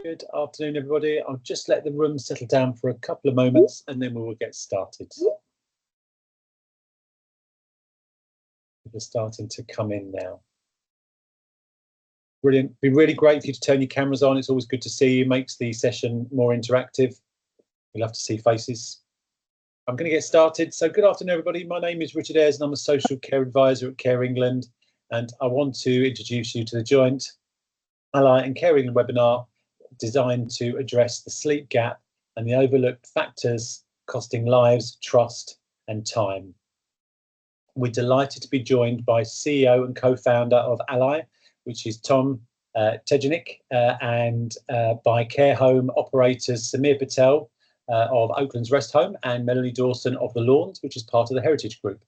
Good afternoon, everybody. I'll just let the room settle down for a couple of moments and then we will get started. People are starting to come in now. Brilliant. It'd be really great for you to turn your cameras on. It's always good to see you. Makes the session more interactive. We love to see faces. I'm going to get started. So good afternoon, everybody. My name is Richard Ayres and I'm a social care advisor at Care England. And I want to introduce you to the joint Ally and Care England webinar designed to address the sleep gap and the overlooked factors costing lives, trust and time. We're delighted to be joined by CEO and co-founder of Ally, which is Tom Tejanik, and by care home operators Samir Patel of Oakland's Rest Home and Melanie Dawson of The Lawns, which is part of the Heritage Group.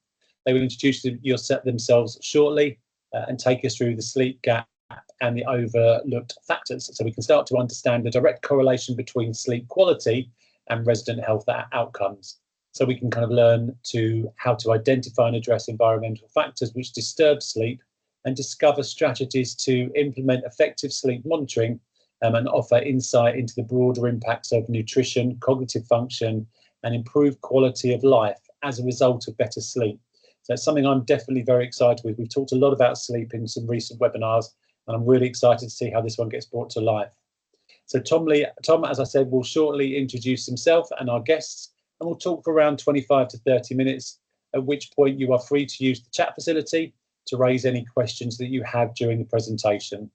They will introduce themselves shortly and take us through the sleep gap and the overlooked factors, so we can start to understand the direct correlation between sleep quality and resident health outcomes. So we can kind of learn how to identify and address environmental factors which disturb sleep and discover strategies to implement effective sleep monitoring and offer insight into the broader impacts of nutrition, cognitive function and improved quality of life as a result of better sleep. So it's something I'm definitely very excited with. We've talked a lot about sleep in some recent webinars, and I'm really excited to see how this one gets brought to life. So Tom, as I said, will shortly introduce himself and our guests, and we'll talk for around 25 to 30 minutes, at which point you are free to use the chat facility to raise any questions that you have during the presentation.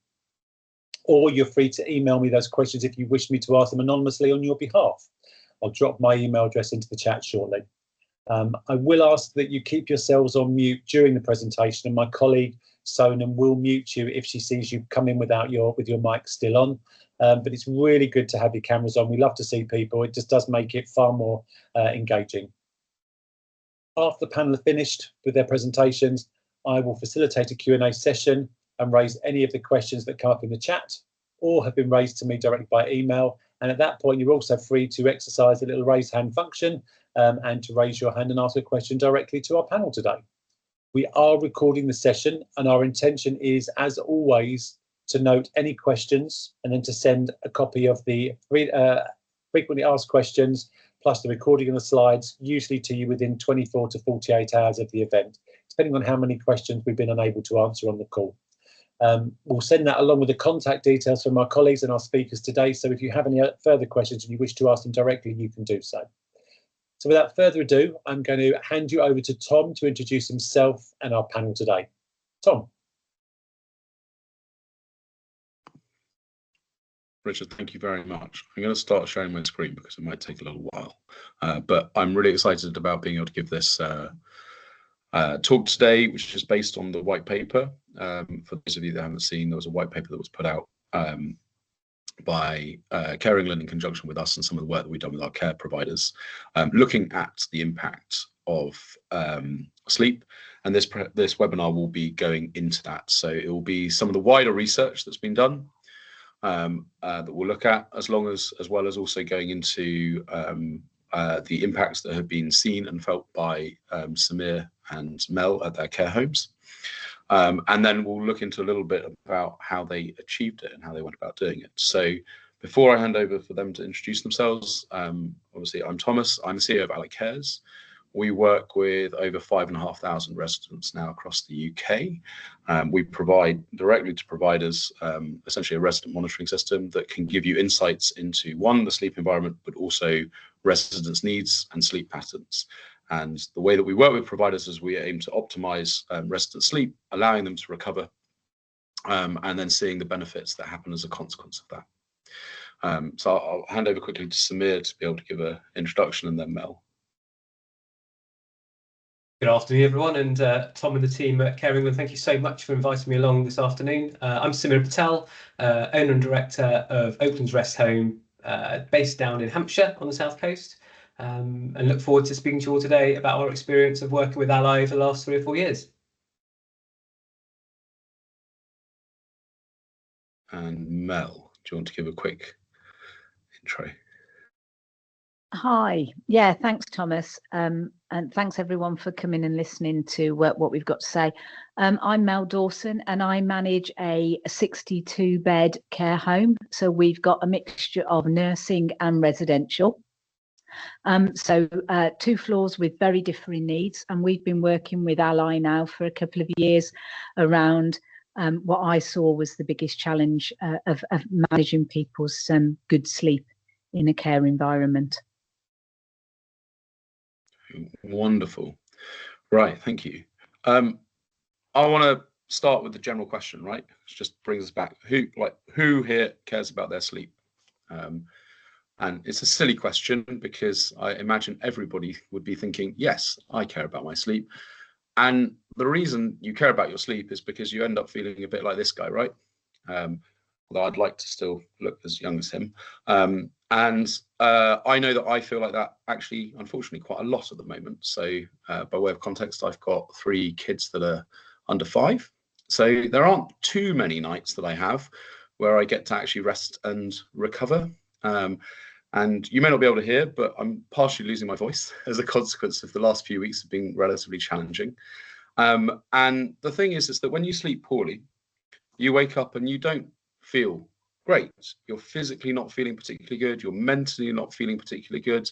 Or you're free to email me those questions if you wish me to ask them anonymously on your behalf. I'll drop my email address into the chat shortly. I will ask that you keep yourselves on mute during the presentation, and my colleague Sonam will mute you if she sees you come in with your mic still on. But it's really good to have your cameras on. We love to see people. It just does make it far more engaging. After the panel are finished with their presentations, I will facilitate a Q&A session and raise any of the questions that come up in the chat or have been raised to me directly by email. And at that point, you're also free to exercise the little raise hand function and to raise your hand and ask a question directly to our panel today. We are recording the session, and our intention is, as always, to note any questions and then to send a copy of the frequently asked questions plus the recording of the slides, usually to you within 24 to 48 hours of the event, depending on how many questions we've been unable to answer on the call. We'll send that along with the contact details from our colleagues and our speakers today. So if you have any further questions and you wish to ask them directly, you can do so. So without further ado, I'm going to hand you over to Tom to introduce himself and our panel today. Tom. Richard, thank you very much. I'm going to start sharing my screen because it might take a little while, but I'm really excited about being able to give this talk today, which is based on the white paper. For those of you that haven't seen, there was a white paper that was put out by Care England in conjunction with us and some of the work that we've done with our care providers, looking at the impact of sleep. And this webinar will be going into that. So it will be some of the wider research that's been done that we'll look at, as well as also going into the impacts that have been seen and felt by Samir and Mel at their care homes. And then we'll look into a little bit about how they achieved it and how they went about doing it. So before I hand over for them to introduce themselves, obviously I'm Thomas, I'm the CEO of Ally Cares. We work with over 5,500 residents now across the UK. We provide directly to providers essentially a resident monitoring system that can give you insights into, one, the sleep environment, but also residents' needs and sleep patterns. And the way that we work with providers is we aim to optimize resident sleep, allowing them to recover, and then seeing the benefits that happen as a consequence of that. So I'll hand over quickly to Samir to be able to give an introduction, and then Mel. Good afternoon, everyone, and Tom and the team at Care England, thank you so much for inviting me along this afternoon. I'm Samir Patel, owner and director of Oakland's Rest Home, based down in Hampshire on the south coast, and look forward to speaking to you all today about our experience of working with Ally over the last 3 or 4 years. And Mel, do you want to give a quick intro? Hi. Yeah, thanks, Thomas. And thanks everyone for coming and listening to what we've got to say. I'm Mel Dawson and I manage a 62-bed care home. So we've got a mixture of nursing and residential. So 2 floors with very differing needs. And we've been working with Ally now for a couple of years around what I saw was the biggest challenge of managing people's good sleep in a care environment. Wonderful. Right, thank you. I want to start with the general question, right? It just brings us back. Who here cares about their sleep? And it's a silly question because I imagine everybody would be thinking, yes, I care about my sleep. And the reason you care about your sleep is because you end up feeling a bit like this guy, right? Although I'd like to still look as young as him. I know that I feel like that actually, unfortunately, quite a lot at the moment. So by way of context, I've got 3 kids that are under 5. So there aren't too many nights that I have where I get to actually rest and recover. And you may not be able to hear, but I'm partially losing my voice as a consequence of the last few weeks have been relatively challenging. And the thing is that when you sleep poorly, you wake up and you don't feel great. You're physically not feeling particularly good. You're mentally not feeling particularly good.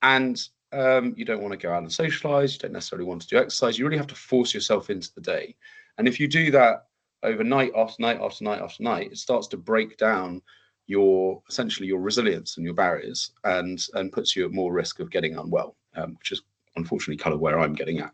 And you don't want to go out and socialize. You don't necessarily want to do exercise. You really have to force yourself into the day. And if you do that overnight, after night, after night, after night, it starts to break down essentially your resilience and your barriers and puts you at more risk of getting unwell, which is unfortunately kind of where I'm getting at.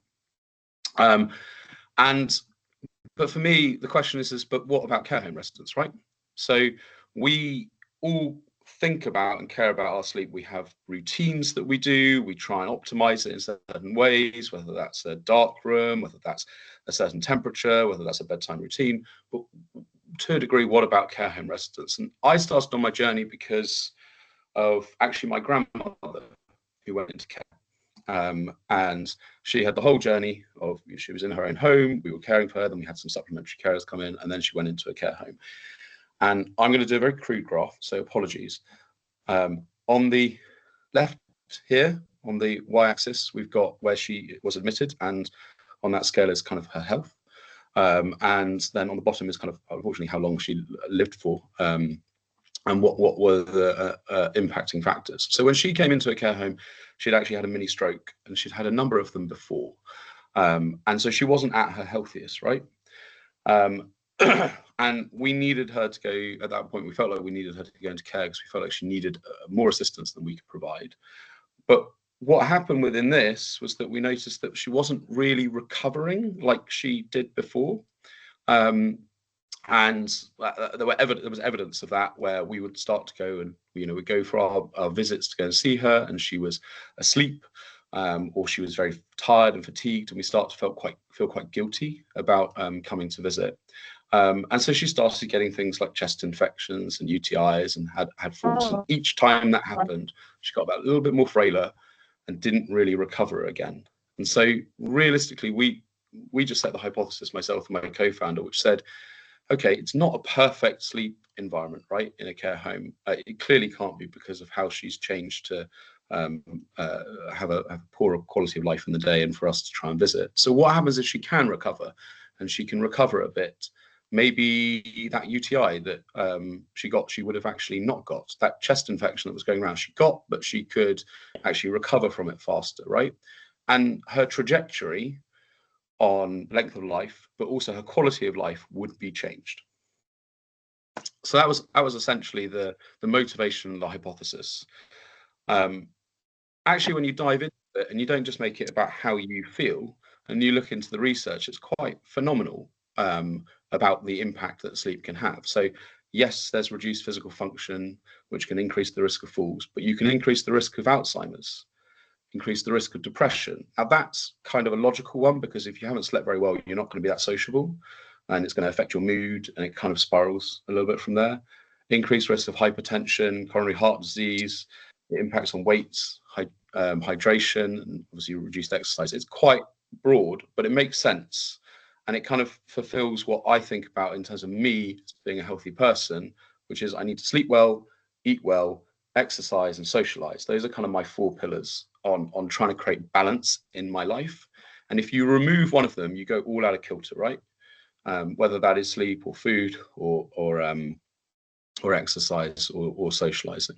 But for me, the question is, but what about care home residents, right? So we all think about and care about our sleep. We have routines that we do. We try and optimize it in certain ways, whether that's a dark room, whether that's a certain temperature, whether that's a bedtime routine. But to a degree, what about care home residents? And I started on my journey because of actually my grandmother who went into care. And she had the whole journey of, she was in her own home, we were caring for her, then we had some supplementary carers come in, and then she went into a care home. And I'm going to do a very crude graph, so apologies. On the left here, on the y-axis, we've got where she was admitted, and on that scale is kind of her health. And then on the bottom is kind of, unfortunately, how long she lived for, and what were the impacting factors. So when she came into a care home, she'd actually had a mini stroke, and she'd had a number of them before. And so she wasn't at her healthiest, right? And we needed her to go, at that point, we felt like we needed her to go into care because we felt like she needed more assistance than we could provide. But what happened within this was that we noticed that she wasn't really recovering like she did before. And there was evidence of that, where we would start to go and, we'd go for our visits to go and see her, and she was asleep, or she was very tired and fatigued, and we start to feel quite guilty about coming to visit. And so she started getting things like chest infections and UTIs and had falls. And each time that happened, she got about a little bit more frailer and didn't really recover again. And so realistically, we just set the hypothesis, myself and my co-founder, which said, okay, it's not a perfect sleep environment, right, in a care home. It clearly can't be, because of how she's changed to have a poorer quality of life in the day, and for us to try and visit. So what happens if she can recover, and she can recover a bit? Maybe that UTI that she would have actually not got. That chest infection that was going around, she got, but she could actually recover from it faster, right? And her trajectory on length of life, but also her quality of life, would be changed. So that was essentially the motivation and the hypothesis. Actually, when you dive into it and you don't just make it about how you feel, and you look into the research, it's quite phenomenal about the impact that sleep can have. So yes, there's reduced physical function, which can increase the risk of falls, but you can increase the risk of Alzheimer's, increase the risk of depression. Now that's kind of a logical one, because if you haven't slept very well, you're not going to be that sociable, and it's going to affect your mood, and it kind of spirals a little bit from there. Increased risk of hypertension, coronary heart disease, it impacts on weights, hydration, and obviously reduced exercise. It's quite broad, but it makes sense. And it kind of fulfills what I think about in terms of me being a healthy person, which is I need to sleep well, eat well, exercise, and socialize. Those are kind of my 4 pillars on trying to create balance in my life. And if you remove one of them, you go all out of kilter, right? Whether that is sleep or food or exercise or socializing.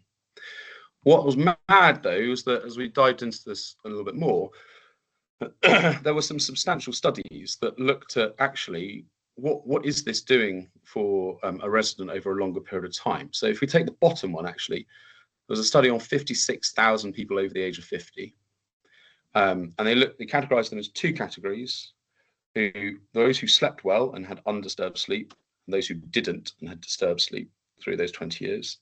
What was mad though was that as we dived into this a little bit more, there were some substantial studies that looked at actually what is this doing for a resident over a longer period of time. So if we take the bottom one, actually, there was a study on 56,000 people over the age of 50. And they categorized them as 2 categories: those who slept well and had undisturbed sleep, and those who didn't and had disturbed sleep through those 20 years.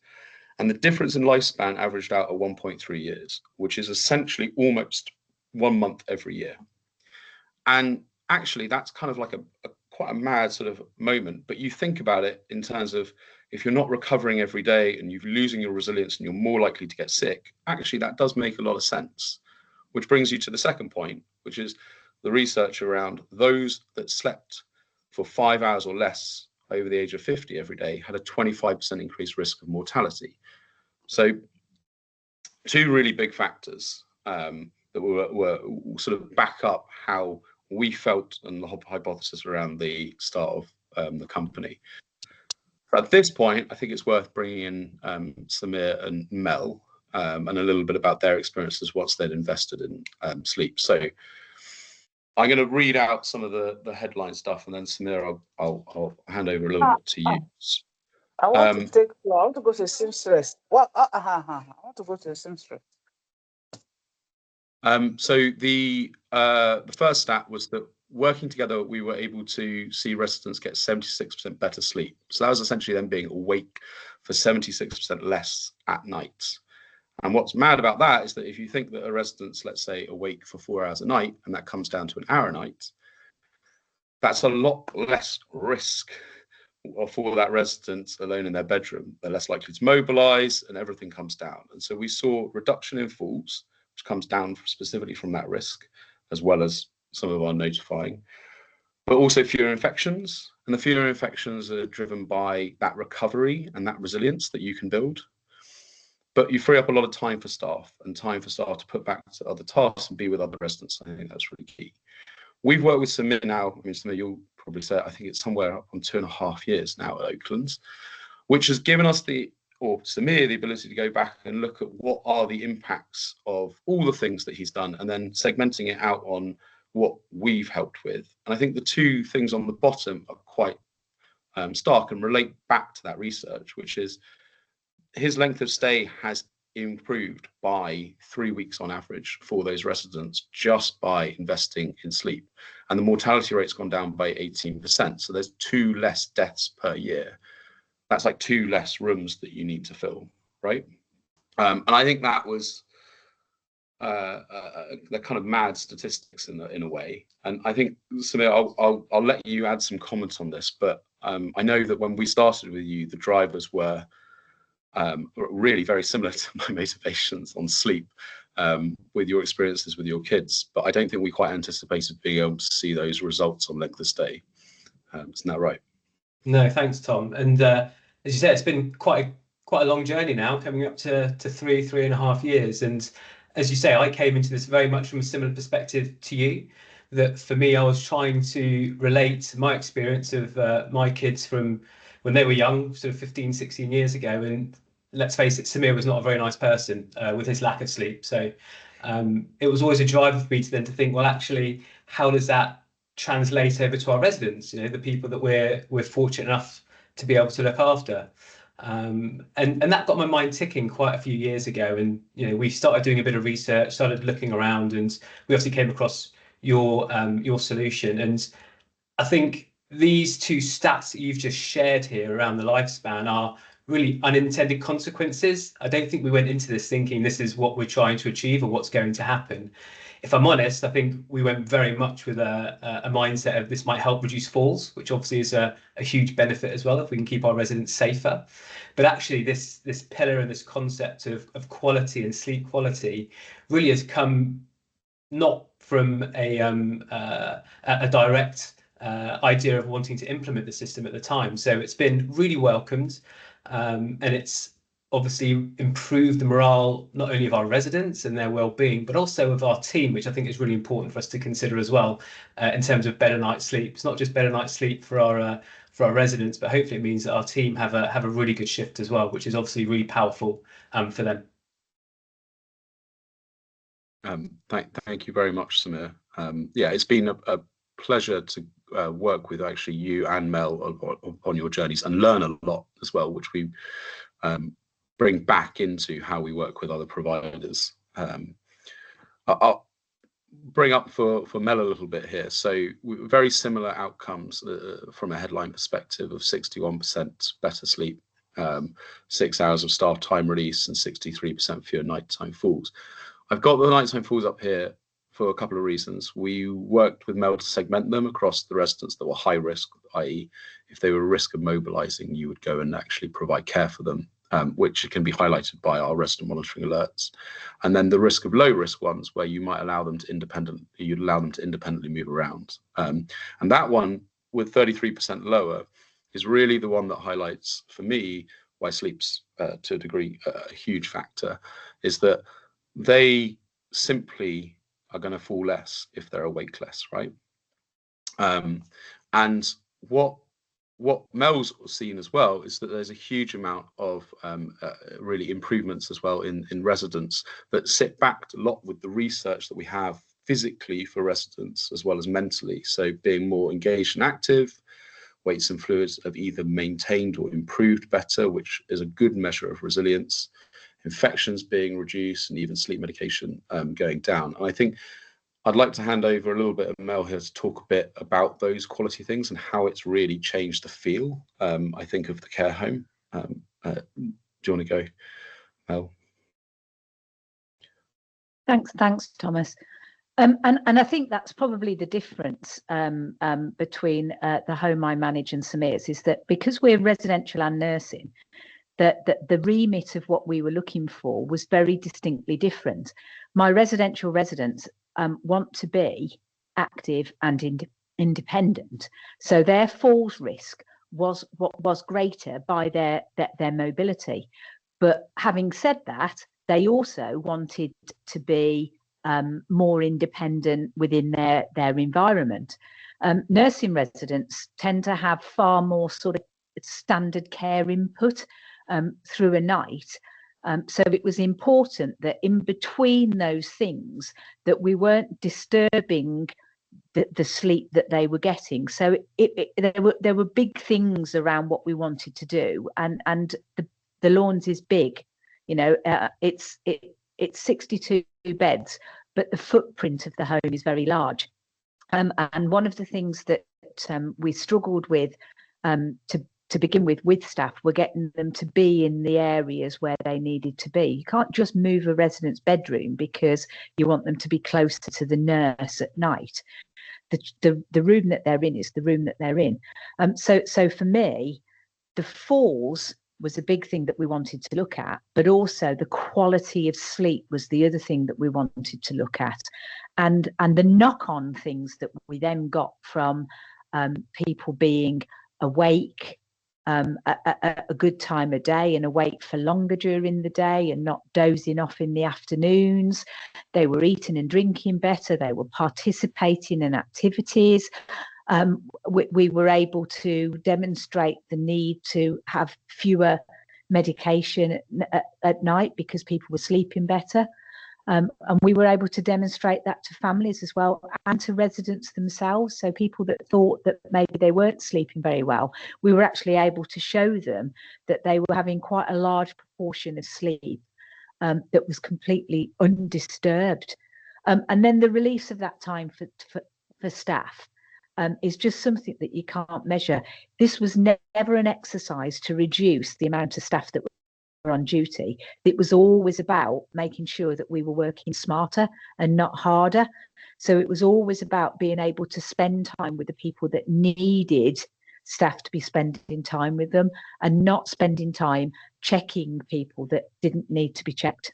And the difference in lifespan averaged out at 1.3 years, which is essentially almost 1 month every year. And actually, that's kind of like quite a mad sort of moment. But you think about it in terms of, if you're not recovering every day and you're losing your resilience and you're more likely to get sick, actually that does make a lot of sense. Which brings you to the second point, which is the research around those that slept for 5 hours or less over the age of 50 every day had a 25% increased risk of mortality. So 2 really big factors that were sort of back up how we felt and the hypothesis around the start of the company. But at this point, I think it's worth bringing in Samir and Mel and a little bit about their experiences once they'd invested in sleep. So I'm going to read out some of the headline stuff, and then Samir, I'll hand over a little bit to you. I want to go to seamstress. What? I want to go to a seamstress. So the first stat was that working together, we were able to see residents get 76% better sleep. So that was essentially them being awake for 76% less at night. And what's mad about that is that if you think that a resident's, let's say, awake for 4 hours a night, and that comes down to an hour a night, that's a lot less risk for that resident alone in their bedroom. They're less likely to mobilize and everything comes down. And so we saw reduction in falls, which comes down specifically from that risk, as well as some of our notifying, but also fewer infections. And the fewer infections are driven by that recovery and that resilience that you can build. But you free up a lot of time for staff to put back to other tasks and be with other residents. I think that's really key. We've worked with Samir now. I mean, Samir, you'll probably say, I think it's somewhere up on 2.5 years now at Oaklands, which has given us Samir the ability to go back and look at what are the impacts of all the things that he's done, and then segmenting it out on what we've helped with. And I think the 2 things on the bottom are quite stark and relate back to that research, which is his length of stay has improved by 3 weeks on average for those residents just by investing in sleep. And the mortality rate's gone down by 18%. So there's 2 less deaths per year. That's like 2 less rooms that you need to fill, right? And I think that was the kind of mad statistics in a way. And I think, Samir, I'll let you add some comments on this, but I know that when we started with you, the drivers were really very similar to my motivations on sleep with your experiences with your kids, but I don't think we quite anticipated being able to see those results on length of stay. Isn't that right? No, thanks, Tom. And as you said, it's been quite a long journey now, coming up to 3.5 years. And as you say, I came into this very much from a similar perspective to you. That for me, I was trying to relate my experience of my kids from when they were young, sort of 15, 16 years ago. And let's face it, Samir was not a very nice person with his lack of sleep. So it was always a driver for me to think, well, actually, how does that translate over to our residents? You know, the people that we're fortunate enough to be able to look after. And that got my mind ticking quite a few years ago. And, you know, we started doing a bit of research, started looking around, and we obviously came across your solution. And I think these 2 stats that you've just shared here around the lifespan are really unintended consequences. I don't think we went into this thinking this is what we're trying to achieve or what's going to happen. If I'm honest, I think we went very much with a mindset of this might help reduce falls, which obviously is a huge benefit as well if we can keep our residents safer. But actually this pillar and this concept of quality and sleep quality really has come not from a direct idea of wanting to implement the system at the time. So it's been really welcomed, and it's obviously improve the morale, not only of our residents and their well-being, but also of our team, which I think is really important for us to consider as well, in terms of better night's sleep. It's not just better night's sleep for our residents, but hopefully it means that our team have a really good shift as well, which is obviously really powerful for them. Thank you very much, Samir. Yeah, it's been a pleasure to work with actually you and Mel on your journeys and learn a lot as well, which we bring back into how we work with other providers. I'll bring up for Mel a little bit here. So very similar outcomes from a headline perspective of 61% better sleep, 6 hours of staff time release, and 63% fewer nighttime falls. I've got the nighttime falls up here for a couple of reasons. We worked with Mel to segment them across the residents that were high risk, i.e. if they were at risk of mobilising, you would go and actually provide care for them, which can be highlighted by our resident monitoring alerts. And then the risk of low risk ones where you might allow them to independently move around. And that one with 33% lower is really the one that highlights for me why sleep's to a degree a huge factor, is that they simply are going to fall less if they're awake less, right? And what Mel's seen as well is that there's a huge amount of really improvements as well in residents that sit back a lot with the research that we have physically for residents as well as mentally. So being more engaged and active, weights and fluids have either maintained or improved better, which is a good measure of resilience, infections being reduced, and even sleep medication going down. And I think I'd like to hand over a little bit of Mel here to talk a bit about those quality things and how it's really changed the feel, I think, of the care home. Do you want to go, Mel? Thanks, Thomas. And I think that's probably the difference between the home I manage and Samir's, is that because we're residential and nursing, that the remit of what we were looking for was very distinctly different. My residential residents want to be active and independent, so their falls risk was greater by their mobility. But having said that, they also wanted to be more independent within their environment. Nursing residents tend to have far more sort of standard care input through a night. So it was important that in between those things that we weren't disturbing the sleep that they were getting. So there were big things around what we wanted to do, and the Lawns is big. You know, it's 62 beds, but the footprint of the home is very large. And one of the things that we struggled with to begin with staff were getting them to be in the areas where they needed to be. You can't just move a resident's bedroom because you want them to be closer to the nurse at night. The room that they're in is the room that they're in. So for me, the falls was a big thing that we wanted to look at, but also the quality of sleep was the other thing that we wanted to look at, and the knock-on things that we then got from people being awake a good time of day and awake for longer during the day and not dozing off in the afternoons. They were eating and drinking better. They were participating in activities. We were able to demonstrate the need to have fewer medication at night because people were sleeping better. And we were able to demonstrate that to families as well and to residents themselves. So people that thought that maybe they weren't sleeping very well, we were actually able to show them that they were having quite a large proportion of sleep that was completely undisturbed. And then the release of that time for staff is just something that you can't measure. This was never an exercise to reduce the amount of staff that were on duty. It was always about making sure that we were working smarter and not harder. So it was always about being able to spend time with the people that needed staff to be spending time with them, and not spending time checking people that didn't need to be checked.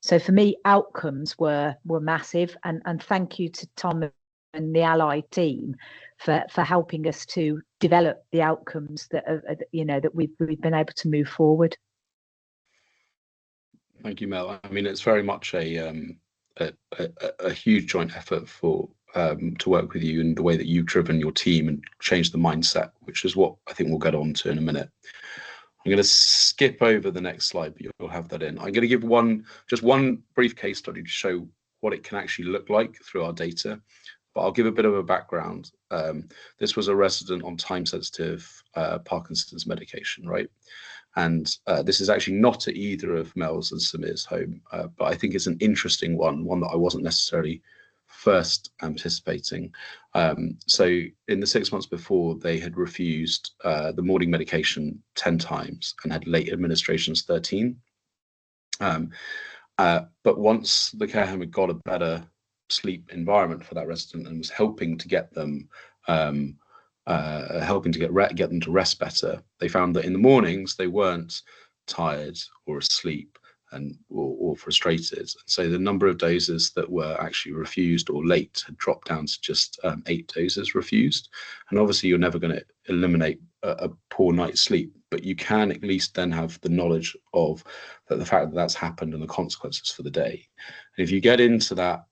So for me, outcomes were massive, and thank you to Tom and the Allied team for helping us to develop the outcomes that that we've been able to move forward. Thank you, Mel. I mean, it's very much a huge joint effort for to work with you, and the way that you've driven your team and changed the mindset, which is what I think we'll get on to in a minute. I'm going to skip over the next slide, but you'll have that in. I'm going to give just one brief case study to show what it can actually look like through our data, but I'll give a bit of a background. This was a resident on time-sensitive Parkinson's medication, right? And this is actually not at either of Mel's and Samir's home, but I think it's an interesting one that I wasn't necessarily first anticipating. So in the 6 months before, they had refused the morning medication 10 times and had late administrations 13. But once the care home had got a better sleep environment for that resident and was helping to get them get them to rest better, they found that in the mornings they weren't tired or asleep or frustrated. And so the number of doses that were actually refused or late had dropped down to just 8 doses refused. And obviously you're never going to eliminate a poor night's sleep, but you can at least then have the knowledge of the fact that that's happened and the consequences for the day. And if you get into that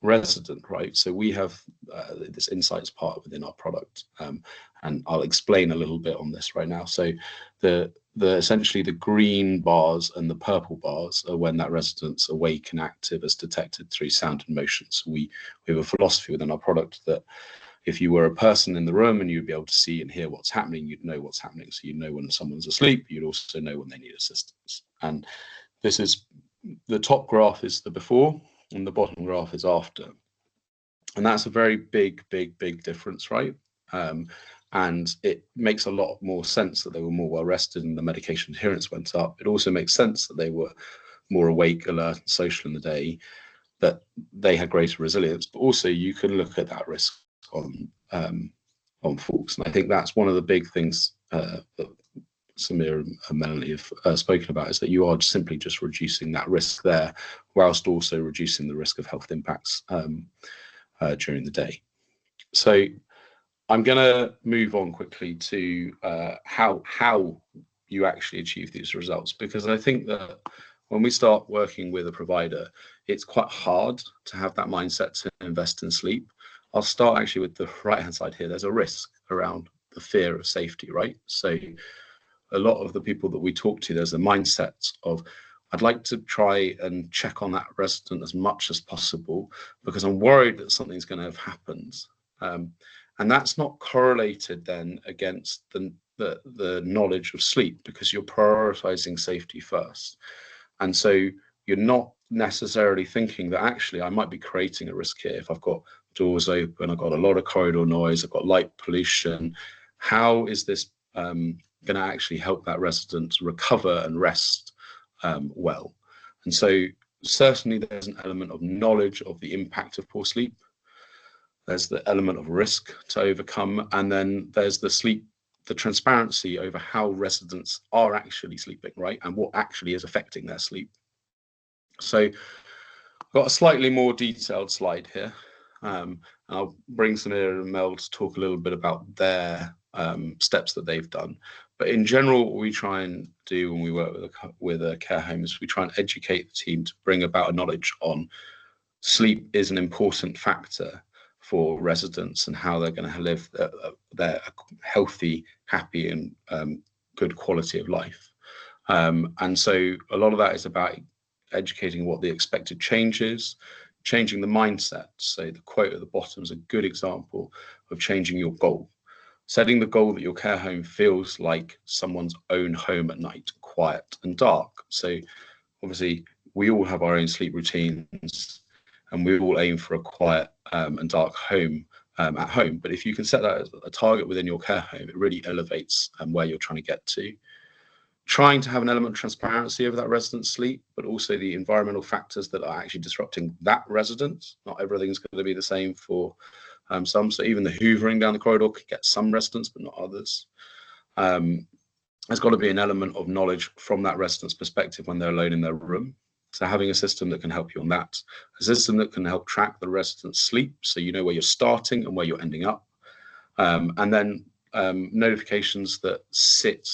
resident, right, so we have this insights part within our product, and I'll explain a little bit on this right now. So the essentially the green bars and the purple bars are when that resident's awake and active as detected through sound and motion. So we have a philosophy within our product that if you were a person in the room and you'd be able to see and hear what's happening, you'd know what's happening. So you know when someone's asleep, you'd also know when they need assistance. And this is, the top graph is the before and the bottom graph is after. And that's a very big difference, right? And it makes a lot more sense that they were more well rested and the medication adherence went up. It also makes sense that they were more awake, alert, and social in the day, that they had greater resilience. But also you can look at that risk on falls. And I think that's one of the big things that Samir and Melanie have spoken about, is that you are simply just reducing that risk there, whilst also reducing the risk of health impacts during the day. So I'm going to move on quickly to how you actually achieve these results, because I think that when we start working with a provider, it's quite hard to have that mindset to invest in sleep. I'll start actually with the right-hand side here. There's a risk around the fear of safety, right? So a lot of the people that we talk to, there's a mindset of, I'd like to try and check on that resident as much as possible because I'm worried that something's going to have happened. And that's not correlated then against the knowledge of sleep, because you're prioritizing safety first. And so you're not necessarily thinking that actually I might be creating a risk here. If I've got doors open, I've got a lot of corridor noise, I've got light pollution, how is this going to actually help that resident recover and rest well? And so certainly there's an element of knowledge of the impact of poor sleep. There's the element of risk to overcome, and then there's the transparency over how residents are actually sleeping, right? And what actually is affecting their sleep. So I've got a slightly more detailed slide here. I'll bring Samir and Mel to talk a little bit about their steps that they've done. But in general, what we try and do when we work with a care home is we try and educate the team to bring about a knowledge on sleep is an important factor for residents and how they're going to live their healthy, happy, and good quality of life. And so a lot of that is about educating what the expected change is, changing the mindset. So the quote at the bottom is a good example of changing your goal. Setting the goal that your care home feels like someone's own home at night, quiet and dark. So obviously we all have our own sleep routines and we all aim for a quiet and dark home at home. But if you can set that as a target within your care home, it really elevates where you're trying to get to. Trying to have an element of transparency over that resident's sleep, but also the environmental factors that are actually disrupting that resident. Not everything's going to be the same for some. So even the hoovering down the corridor could get some residents, but not others. There's got to be an element of knowledge from that resident's perspective when they're alone in their room. So having a system that can help you on that, a system that can help track the resident's sleep, so you know where you're starting and where you're ending up. And then notifications that sit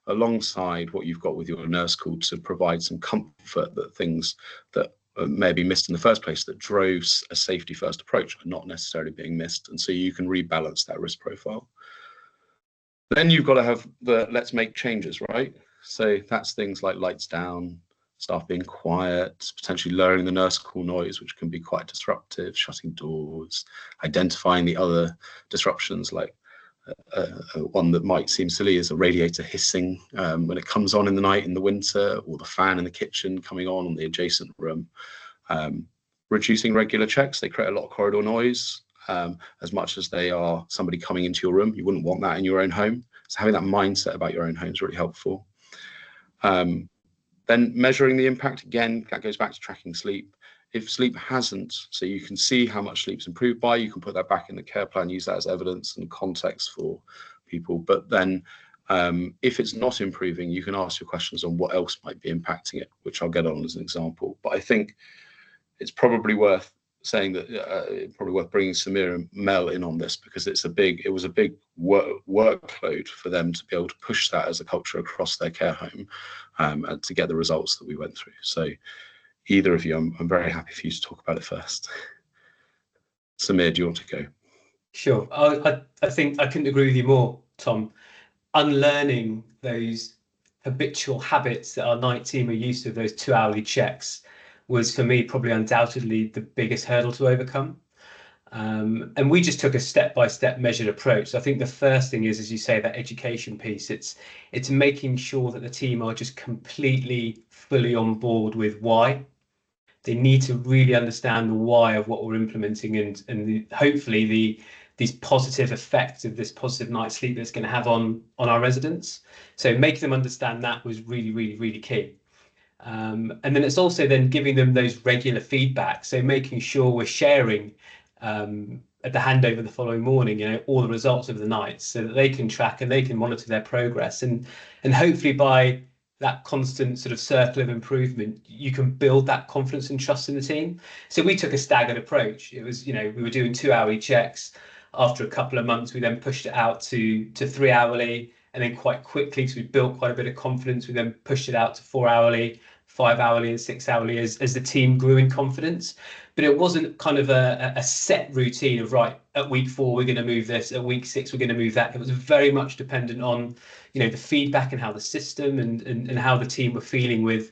alongside what you've got with your nurse call to provide some comfort that things that may be missed in the first place that drove a safety first approach are not necessarily being missed. And so you can rebalance that risk profile. Then you've got to have the let's make changes, right? So that's things like lights down, staff being quiet, potentially lowering the nurse call noise, which can be quite disruptive, shutting doors, identifying the other disruptions like one that might seem silly is a radiator hissing when it comes on in the night in the winter, or the fan in the kitchen coming on the adjacent room. Reducing regular checks, they create a lot of corridor noise. As much as they are somebody coming into your room, you wouldn't want that in your own home. So having that mindset about your own home is really helpful. Then measuring the impact, again, that goes back to tracking sleep. If sleep hasn't, so you can see how much sleep's improved by, you can put that back in the care plan, use that as evidence and context for people. But then if it's not improving, you can ask your questions on what else might be impacting it, which I'll get on as an example. But I think it's probably worth saying that probably worth bringing Samir and Mel in on this, because it was a big workload for them to be able to push that as a culture across their care home and to get the results that we went through. So either of you, I'm very happy for you to talk about it first. Samir, do you want to go? Sure. I think I couldn't agree with you more, Tom. Unlearning those habitual habits that our night team are used to, those 2-hourly checks, was for me probably undoubtedly the biggest hurdle to overcome. And we just took a step-by-step measured approach. So I think the first thing is, as you say, that education piece. It's making sure that the team are just completely, fully on board with why. They need to really understand the why of what we're implementing, and hopefully these positive effects of this positive night's sleep that's going to have on our residents. So making them understand that was really, really, really key. And then it's also then giving them those regular feedback. So making sure we're sharing at the handover the following morning, all the results of the night, so that they can track and they can monitor their progress. And hopefully by that constant sort of circle of improvement, you can build that confidence and trust in the team. So we took a staggered approach. It was, we were doing 2-hourly checks. After a couple of months, we then pushed it out to 3-hourly, and then quite quickly, so we built quite a bit of confidence, we then pushed it out to 4-hourly, 5-hourly and 6-hourly as the team grew in confidence. But it wasn't kind of a set routine of, right, at week 4 we're going to move this, at week 6 we're going to move that. It was very much dependent on the feedback and how the system and how the team were feeling with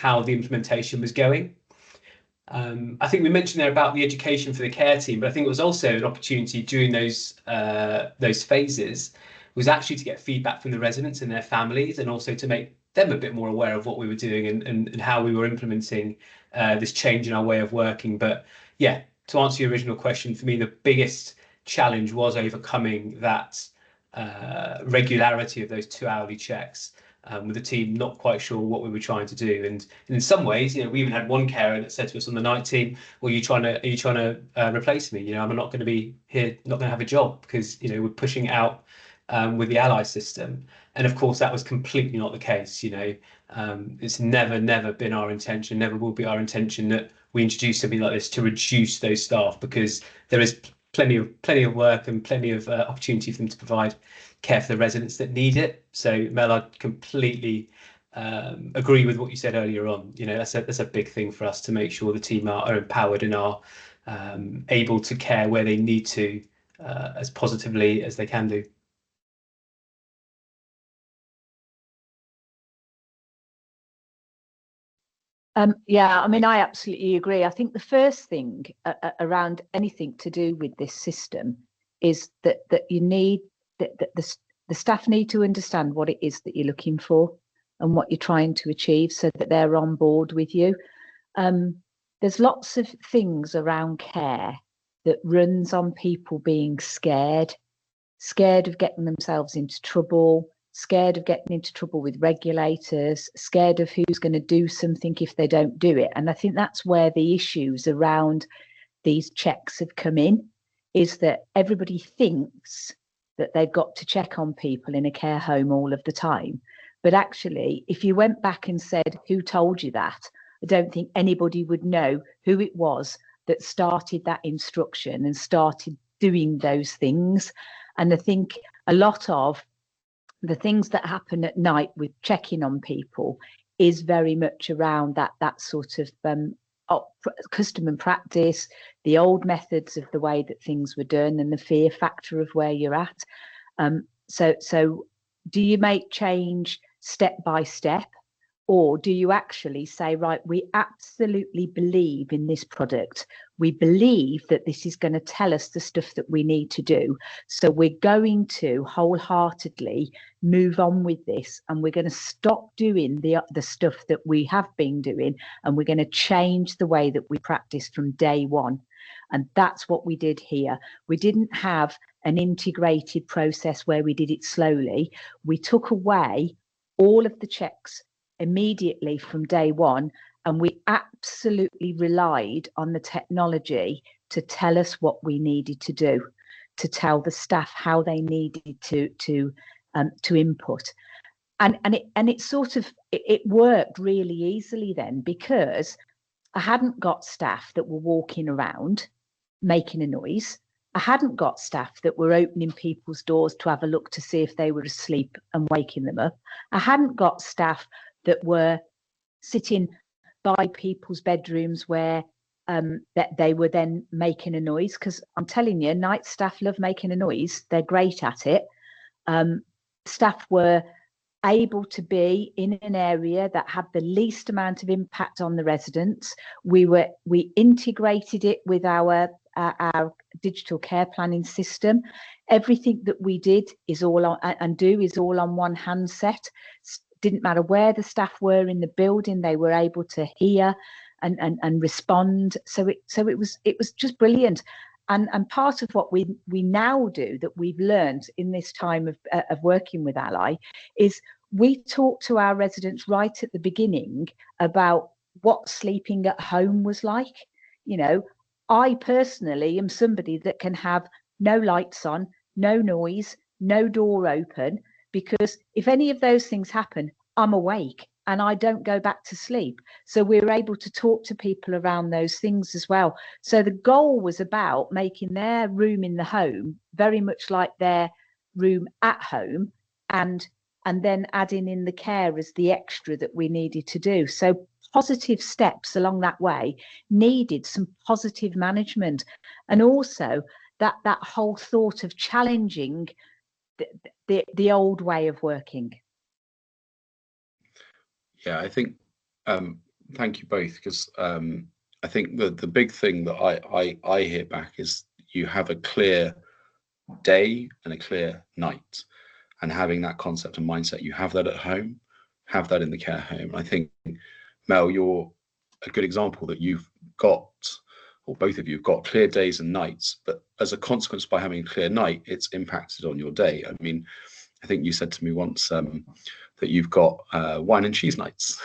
how the implementation was going. I think we mentioned there about the education for the care team, but I think it was also an opportunity during those phases was actually to get feedback from the residents and their families, and also to make them a bit more aware of what we were doing and how we were implementing this change in our way of working. But yeah, to answer your original question, for me, the biggest challenge was overcoming that regularity of those 2-hourly checks, with the team not quite sure what we were trying to do. And in some ways, we even had one carer that said to us on the night team, well, are you trying to replace me? I'm not going to be here, not going to have a job, because we're pushing it out with the ally system. And of course that was completely not the case. It's never been our intention, never will be our intention, that we introduce something like this to reduce those staff, because there is plenty of work and plenty of opportunity for them to provide care for the residents that need it. So Mel, I completely agree with what you said earlier on. That's a big thing for us, to make sure the team are empowered and are able to care where they need to, as positively as they can do. Yeah, I mean, I absolutely agree. I think the first thing around anything to do with this system is that you need that the staff need to understand what it is that you're looking for and what you're trying to achieve, so that they're on board with you. There's lots of things around care that runs on people being scared of getting themselves into trouble, scared of getting into trouble with regulators, scared of who's going to do something if they don't do it. And I think that's where the issues around these checks have come in, is that everybody thinks that they've got to check on people in a care home all of the time. But actually, if you went back and said, who told you that? I don't think anybody would know who it was that started that instruction and started doing those things. And I think a lot of the things that happen at night with checking on people is very much around that sort of custom and practice, the old methods of the way that things were done, and the fear factor of where you're at. So do you make change step by step, or do you actually say, right, we absolutely believe in this product, we believe that this is going to tell us the stuff that we need to do, so we're going to wholeheartedly move on with this, and we're going to stop doing the stuff that we have been doing, and we're going to change the way that we practice from day one. And that's what we did here. We didn't have an integrated process where we did it slowly. We took away all of the checks immediately from day one, and we absolutely relied on the technology to tell us what we needed to do, to tell the staff how they needed to input, and it sort of it worked really easily then, because I hadn't got staff that were walking around making a noise. I hadn't got staff that were opening people's doors to have a look to see if they were asleep and waking them up. I hadn't got staff that were sitting by people's bedrooms where that they were then making a noise, because I'm telling you, night staff love making a noise. They're great at it. Staff were able to be in an area that had the least amount of impact on the residents. We integrated it with our digital care planning system. Everything that we did is all on is all on one handset. Didn't matter where the staff were in the building, they were able to hear and respond. So it was just brilliant. And part of what we now do, that we've learned in this time of working with Ally, is we talk to our residents right at the beginning about what sleeping at home was like. You know, I personally am somebody that can have no lights on, no noise, no door open, because if any of those things happen, I'm awake and I don't go back to sleep. So we're able to talk to people around those things as well. So the goal was about making their room in the home very much like their room at home, and then adding in the care as the extra that we needed to do. So positive steps along that way needed some positive management, and also that whole thought of challenging the old way of working. Yeah, I think thank you both, because I think the big thing that I hear back is you have a clear day and a clear night, and having that concept and mindset, you have that at home, have that in the care home. I think, Mel, you're a good example that you've got, or both of you have got clear days and nights, but as a consequence, by having a clear night, it's impacted on your day. I mean, I think you said to me once that you've got wine and cheese nights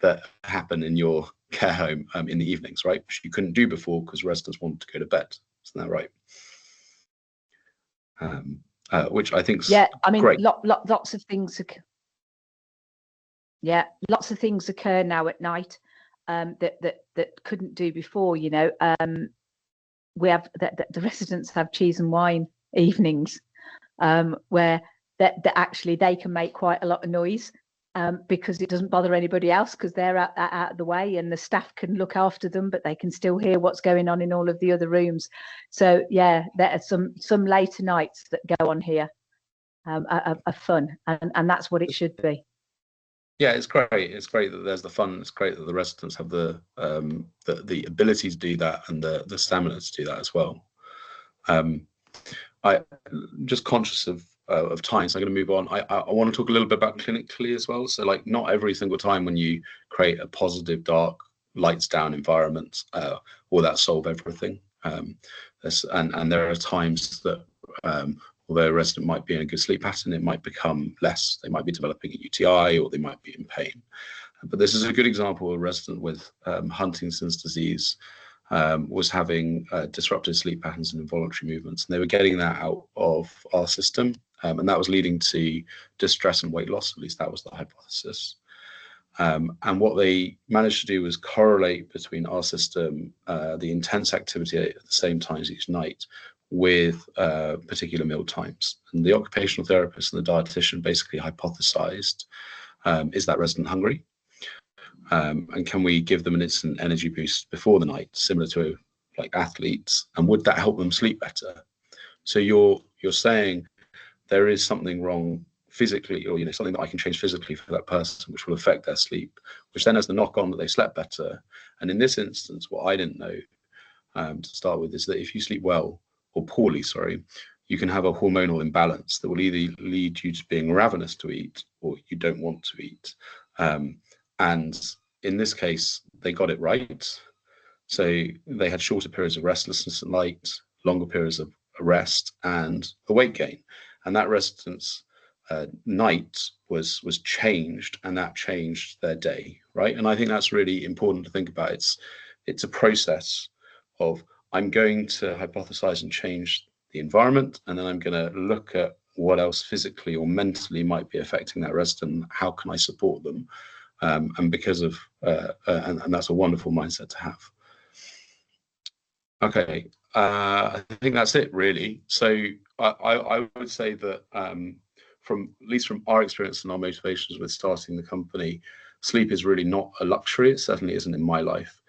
that happen in your care home in the evenings, right? Which you couldn't do before because residents wanted to go to bed. Isn't that right? Which I think, yeah, I mean, great. Lots of things. Yeah, lots of things occur now at night that couldn't do before. You know, we have the residents have cheese and wine evenings where that actually they can make quite a lot of noise because it doesn't bother anybody else, because they're out of the way, and the staff can look after them, but they can still hear what's going on in all of the other rooms. So yeah, there are some later nights that go on here are fun, and that's what it should be. Yeah, it's great. It's great that there's the fun. It's great that the residents have the ability to do that, and the stamina to do that as well. I'm just conscious of time, so I'm going to move on. I want to talk a little bit about clinically as well. So, like, not every single time when you create a positive, dark, lights down environment, will that solve everything. And there are times that although a resident might be in a good sleep pattern, it might become less. They might be developing a UTI, or they might be in pain. But this is a good example of a resident with Huntington's disease was having disrupted sleep patterns and involuntary movements, and they were getting that out of our system, and that was leading to distress and weight loss. At least that was the hypothesis. And what they managed to do was correlate between our system, the intense activity at the same times each night, with particular meal times. And the occupational therapist and the dietitian basically hypothesized, is that resident hungry? And can we give them an instant energy boost before the night, similar to like athletes? And would that help them sleep better? So you're saying there is something wrong physically, or something that I can change physically for that person, which will affect their sleep, which then has the knock on that they slept better. And in this instance, what I didn't know to start with is that if you sleep well or poorly, you can have a hormonal imbalance that will either lead you to being ravenous to eat or you don't want to eat. And in this case, they got it right. So they had shorter periods of restlessness at night, longer periods of rest, and a weight gain. And that resident's night was changed, and that changed their day, right? And I think that's really important to think about. It's a process of, I'm going to hypothesize and change the environment, and then I'm going to look at what else physically or mentally might be affecting that resident. How can I support them? And because of and that's a wonderful mindset to have. Okay, I think that's it really. So I would say that from at least from our experience and our motivations with starting the company, sleep is really not a luxury. It certainly isn't in my life.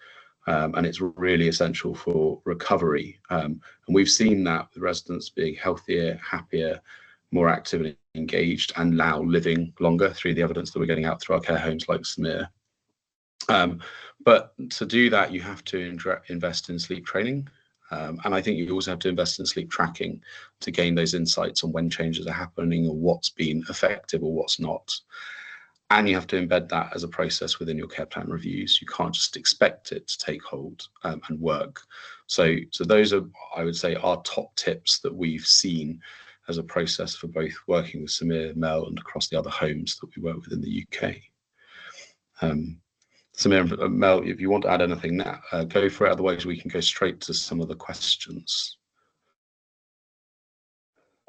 And it's really essential for recovery. And we've seen that with residents being healthier, happier, more active and engaged, and now living longer through the evidence that we're getting out through our care homes like Samir. But to do that, you have to invest in sleep training. And I think you also have to invest in sleep tracking to gain those insights on when changes are happening or what's been effective or what's not. And you have to embed that as a process within your care plan reviews. You can't just expect it to take hold and work. So those are, I would say, our top tips that we've seen as a process for both working with Samir, Mel, and across the other homes that we work with in the UK. Samir, Mel, if you want to add anything now, go for it. Otherwise, we can go straight to some of the questions.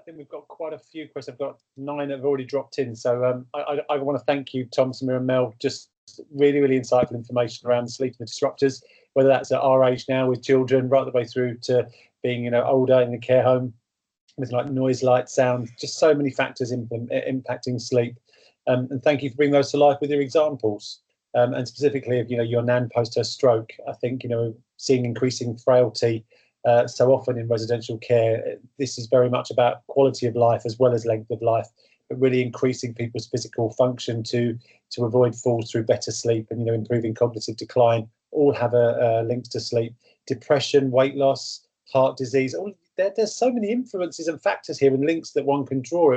I think we've got quite a few questions. I've got 9 that have already dropped in. So I want to thank you, Tom, Samir, and Mel. Just really, really insightful information around sleep and disruptors, whether that's at our age now with children, right the way through to being, older in the care home, with like noise, light, sound, just so many factors impacting sleep. And thank you for bringing those to life with your examples. And specifically of, your nan post her stroke. I think, seeing increasing frailty so often in residential care, this is very much about quality of life as well as length of life, but really increasing people's physical function to avoid falls through better sleep and, improving cognitive decline, all have a links to sleep. Depression, weight loss, heart disease, there's so many influences and factors here and links that one can draw.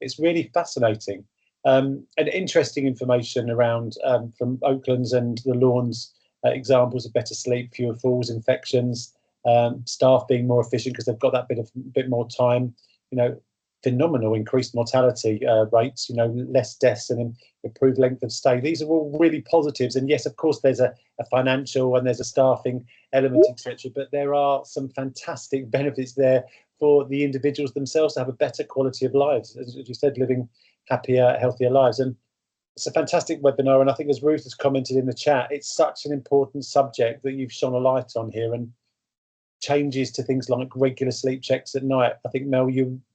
It's really fascinating. And interesting information around from Oakland's and the Lawns examples of better sleep, fewer falls, infections, staff being more efficient because they've got that bit more time. Phenomenal increased mortality rates. Less deaths and improved length of stay. These are all really positives. And yes, of course, there's a financial and there's a staffing element, etc. But there are some fantastic benefits there for the individuals themselves to have a better quality of lives, as you said, living happier, healthier lives. And it's a fantastic webinar. And I think, as Ruth has commented in the chat, it's such an important subject that you've shone a light on here, and changes to things like regular sleep checks at night. I think, Mel,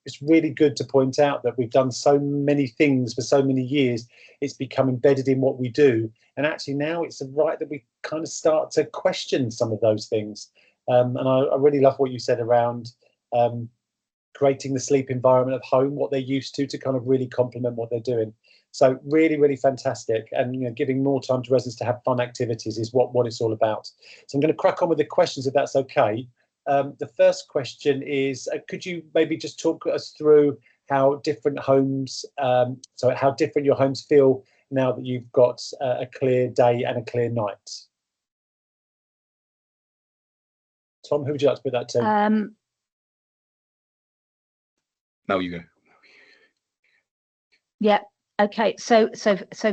it's really good to point out that we've done so many things for so many years. It's become embedded in what we do. And actually now it's right that we kind of start to question some of those things. And I really love what you said around creating the sleep environment of home, what they're used to kind of really complement what they're doing. So really, really fantastic. And giving more time to residents to have fun activities is what it's all about. So I'm going to crack on with the questions, if that's okay. The first question is, could you maybe just talk us through how different homes, how different your homes feel now that you've got a clear day and a clear night? Tom, who would you like to put that to? Now you go. Yeah. Okay. So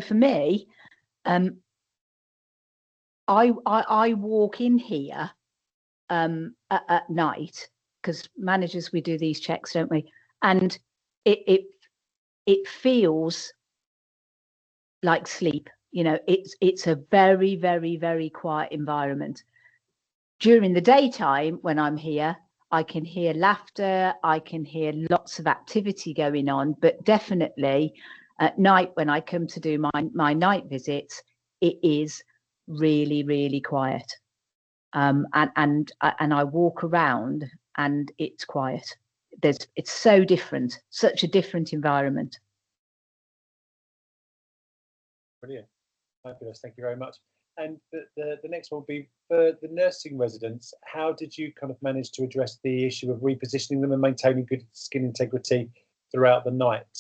for me, I walk in here at night, because managers, we do these checks, don't we? And it feels like sleep. It's a very, very, very quiet environment. During the daytime when I'm here, I can hear laughter, I can hear lots of activity going on, but definitely at night when I come to do my night visits, it is really, really quiet. And I walk around and it's quiet. It's so different, such a different environment. Brilliant. Fabulous. Thank you very much. And the next one will be for the nursing residents. How did you kind of manage to address the issue of repositioning them and maintaining good skin integrity throughout the night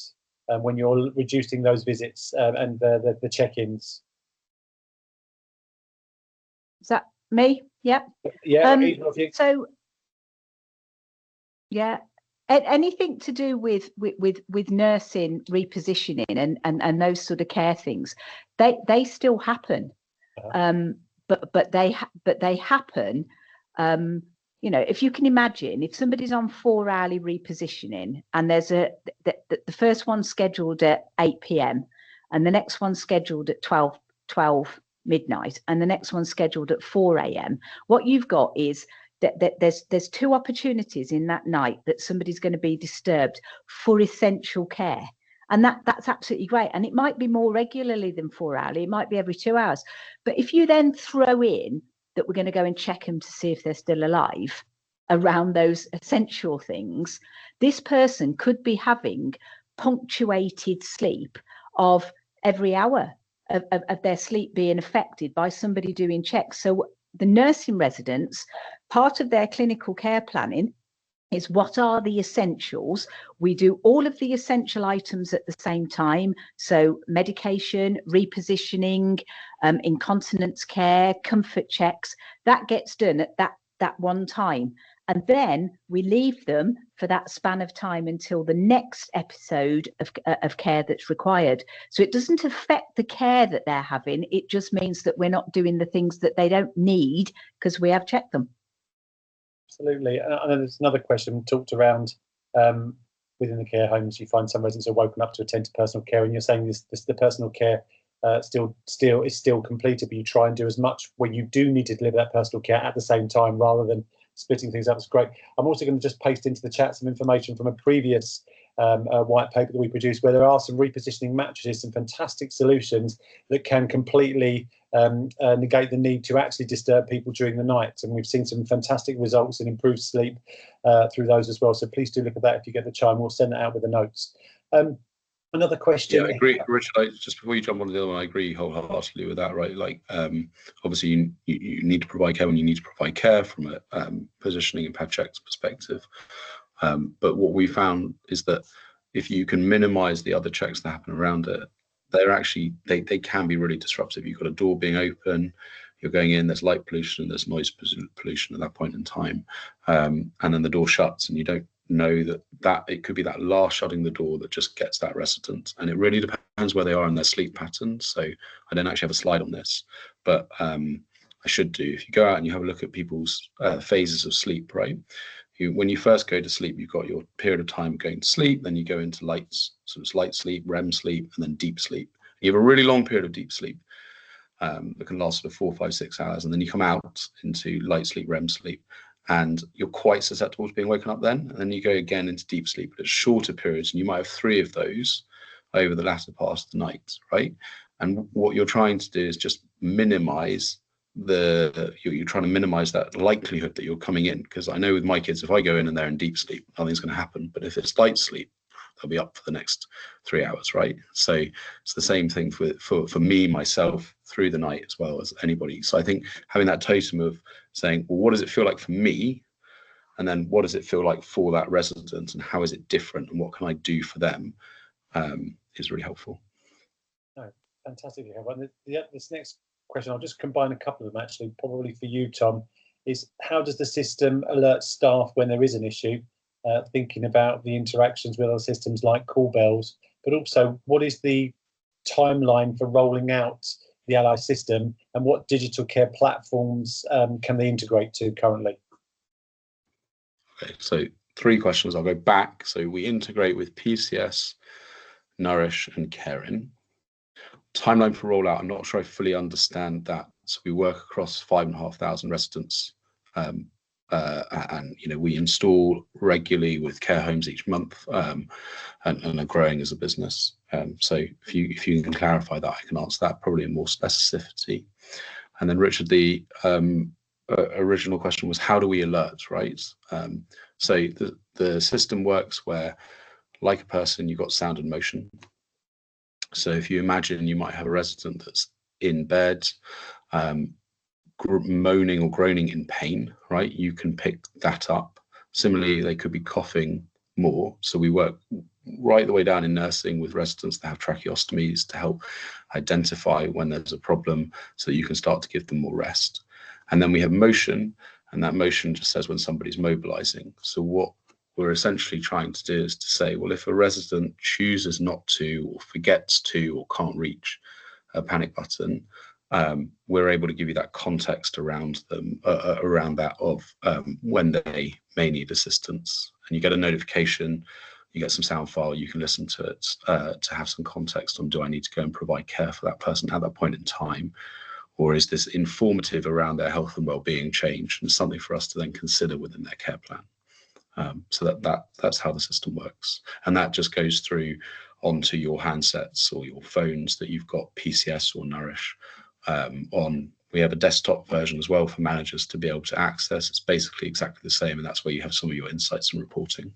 when you're reducing those visits and the check-ins? Is that me? Yeah. Yeah. Either of you. So, yeah. Anything to do with nursing repositioning and those sort of care things, they still happen. But they happen. You know, if you can imagine, if somebody's on 4-hourly repositioning and there's the first one scheduled at 8 p.m. and the next one scheduled at 12 midnight and the next one scheduled at 4 a.m. what you've got is that there's 2 opportunities in that night that somebody's going to be disturbed for essential care. And that's absolutely great. And it might be more regularly than 4 hourly. It might be every 2 hours. But if you then throw in that we're going to go and check them to see if they're still alive around those essential things, this person could be having punctuated sleep of every hour of their sleep being affected by somebody doing checks. So the nursing residents, part of their clinical care planning is what are the essentials. We do all of the essential items at the same time. So medication, repositioning, incontinence care, comfort checks, that gets done at that one time. And then we leave them for that span of time until the next episode of care that's required. So it doesn't affect the care that they're having. It just means that we're not doing the things that they don't need because we have checked them. Absolutely. And there's another question talked around within the care homes. You find some residents are woken up to attend to personal care, and you're saying the personal care still is still completed, but you try and do as much where you do need to deliver that personal care at the same time rather than splitting things up. It's great. I'm also going to just paste into the chat some information from a previous white paper that we produced, where there are some repositioning mattresses, some fantastic solutions that can completely negate the need to actually disturb people during the night. And we've seen some fantastic results in improved sleep through those as well. So please do look at that if you get the time. We'll send that out with the notes. Another question. Yeah, I agree, Richard. Just before you jump on the other one, I agree wholeheartedly with that. Right, like obviously you need to provide care when you need to provide care from a positioning and pad checks perspective. But what we found is that if you can minimise the other checks that happen around it, they're actually they can be really disruptive. You've got a door being open, you're going in, there's light pollution, there's noise pollution at that point in time, and then the door shuts and you don't know that it could be that last shutting the door that just gets that resident. And it really depends where they are in their sleep patterns. So I don't actually have a slide on this, but I should do. If you go out and you have a look at people's phases of sleep, right? When you first go to sleep, you've got your period of time going to sleep, then you go into light sleep, REM sleep, and then deep sleep. You have a really long period of deep sleep that can last for 4, 5, 6 hours, and then you come out into light sleep, REM sleep, and you're quite susceptible to being woken up then. And then you go again into deep sleep, but it's shorter periods, and you might have 3 of those over the latter part of the night, right? And what you're trying to do is just minimize you're trying to minimize that likelihood that you're coming in. Because I know with my kids, if I go in and they're in deep sleep, nothing's going to happen. But if it's light sleep, they'll be up for the next 3 hours, right? So it's the same thing for me, myself, through the night as well as anybody. So I think having that totem of saying, well, what does it feel like for me? And then what does it feel like for that resident? And how is it different? And what can I do for them is really helpful. Oh, fantastic. This next question, I'll just combine a couple of them actually, probably for you, Tom, is how does the system alert staff when there is an issue? Thinking about the interactions with other systems like call bells, but also what is the timeline for rolling out the Ally system and what digital care platforms can they integrate to currently? Okay, so 3 questions. I'll go back. So we integrate with PCS, Nourish, and Caring. Timeline for rollout, I'm not sure I fully understand that. So we work across 5,500 residents and we install regularly with care homes each month, and are growing as a business. So if you can clarify that, I can answer that probably in more specificity. And then Richard, the original question was, how do we alert, right? So the system works where, like a person, you've got sound and motion. So if you imagine you might have a resident that's in bed, moaning or groaning in pain, right? You can pick that up. Similarly, they could be coughing more. So we work right the way down in nursing with residents that have tracheostomies to help identify when there's a problem so that you can start to give them more rest. And then we have motion, and that motion just says when somebody's mobilizing. So what we're essentially trying to do is to say, well, if a resident chooses not to, or forgets to, or can't reach a panic button, we're able to give you that context around them, around that of when they may need assistance. And you get a notification, you get some sound file, you can listen to it to have some context on, do I need to go and provide care for that person at that point in time? Or is this informative around their health and well-being change, and something for us to then consider within their care plan? So that's how the system works. And that just goes through onto your handsets or your phones that you've got PCS or Nourish on. We have a desktop version as well for managers to be able to access. It's basically exactly the same, and that's where you have some of your insights and reporting.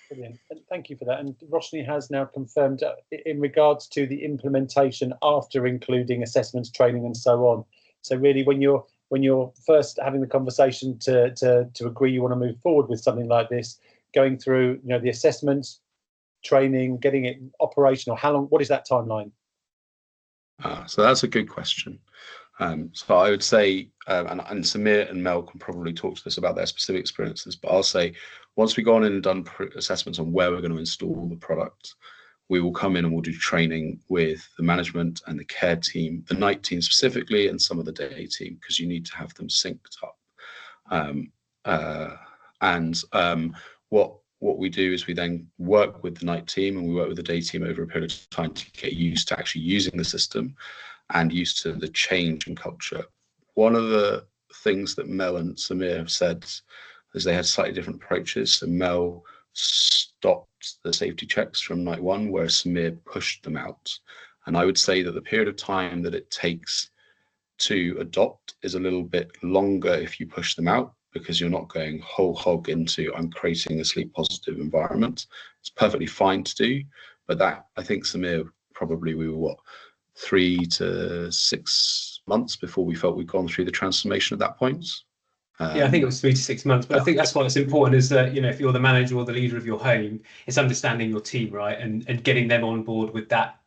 Brilliant, and thank you for that. And Roshni has now confirmed in regards to the implementation after including assessments, training, and so on. So really, when you're first having the conversation to agree you want to move forward with something like this, going through the assessments, training, getting it operational, how long? What is that timeline? So that's a good question. So I would say, and Samir and Mel can probably talk to this about their specific experiences, but I'll say once we've gone in and done assessments on where we're going to install the product, we will come in and we'll do training with the management and the care team, the night team specifically, and some of the day team, because you need to have them synced up. What we do is we then work with the night team and we work with the day team over a period of time to get used to actually using the system and used to the change in culture. One of the things that Mel and Samir have said is they had slightly different approaches. So Mel stopped the safety checks from night one, whereas Samir pushed them out. And I would say that the period of time that it takes to adopt is a little bit longer if you push them out, because you're not going whole hog into, I'm creating a sleep positive environment. It's perfectly fine to do, but that, I think Samir, probably we were 3 to 6 months before we felt we'd gone through the transformation at that point. Yeah, I think it was 3 to 6 months, but I think that's why it's important is that, if you're the manager or the leader of your home, it's understanding your team, right? And getting them on board with that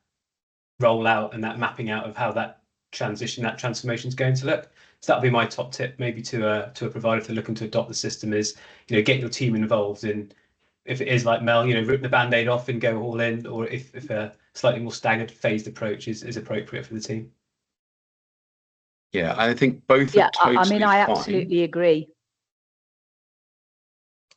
rollout and that mapping out of how that transformation is going to look. So that'll be my top tip, maybe to a provider if they're looking to adopt the system, is get your team involved in. If it is like Mel, rip the band-aid off and go all in, or if a slightly more staggered, phased approach is appropriate for the team. Yeah, I think both. Yeah, are totally I mean, I fine. absolutely agree.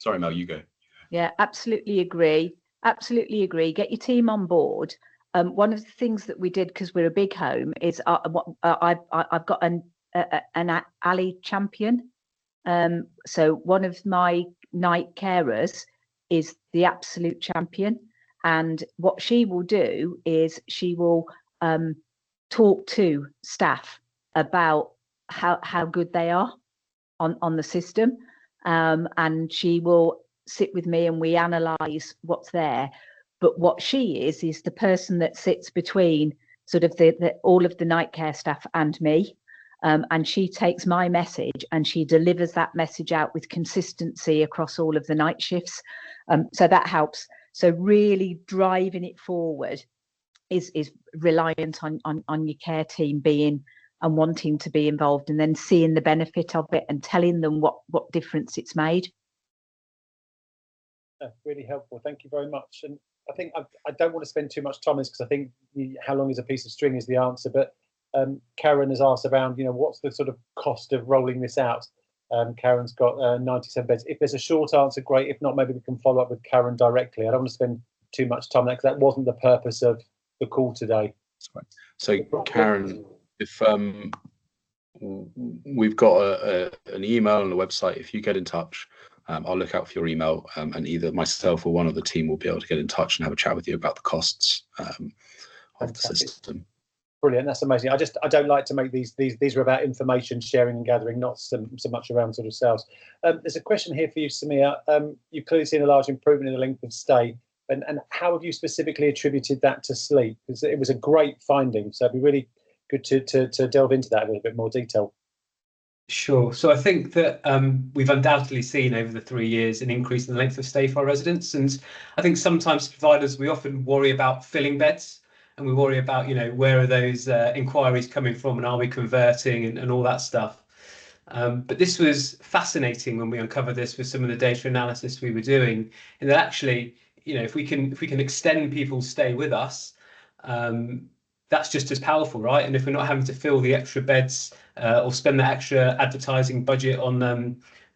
Sorry, Mel, you go. Yeah, absolutely agree. Absolutely agree. Get your team on board. One of the things that we did, because we're a big home, is I've got an Ali champion. So one of my night carers is the absolute champion, and what she will do is she will talk to staff about how good they are on the system, and she will sit with me and we analyze what's there. But what she is the person that sits between sort of all of the night care staff and me. And she takes my message and she delivers that message out with consistency across all of the night shifts. So that helps. So really driving it forward is reliant on your care team being and wanting to be involved, and then seeing the benefit of it and telling them what difference it's made. Really helpful. Thank you very much. And I think I don't want to spend too much time on this, because I think how long is a piece of string is the answer. But Karen has asked around, what's the sort of cost of rolling this out? Karen's got 97 beds. If there's a short answer, great. If not, maybe we can follow up with Karen directly. I don't want to spend too much time on that, because that wasn't the purpose of the call today. So Karen, if we've got an email and a website. If you get in touch, I'll look out for your email, and either myself or one of the team will be able to get in touch and have a chat with you about the costs of the system. Brilliant, that's amazing. I don't like to make these are about information sharing and gathering, not so much around sort of sales. There's a question here for you, Samir. You've clearly seen a large improvement in the length of stay, and how have you specifically attributed that to sleep? Because it was a great finding, so it'd be really good to delve into that in a little bit more detail. Sure. So I think that we've undoubtedly seen over the 3 years an increase in the length of stay for our residents, and I think sometimes providers, we often worry about filling beds, and we worry about, where are those inquiries coming from, and are we converting, and all that stuff. But this was fascinating when we uncovered this with some of the data analysis we were doing, and that actually, if we can extend people's stay with us, that's just as powerful, right? And if we're not having to fill the extra beds or spend that extra advertising budget on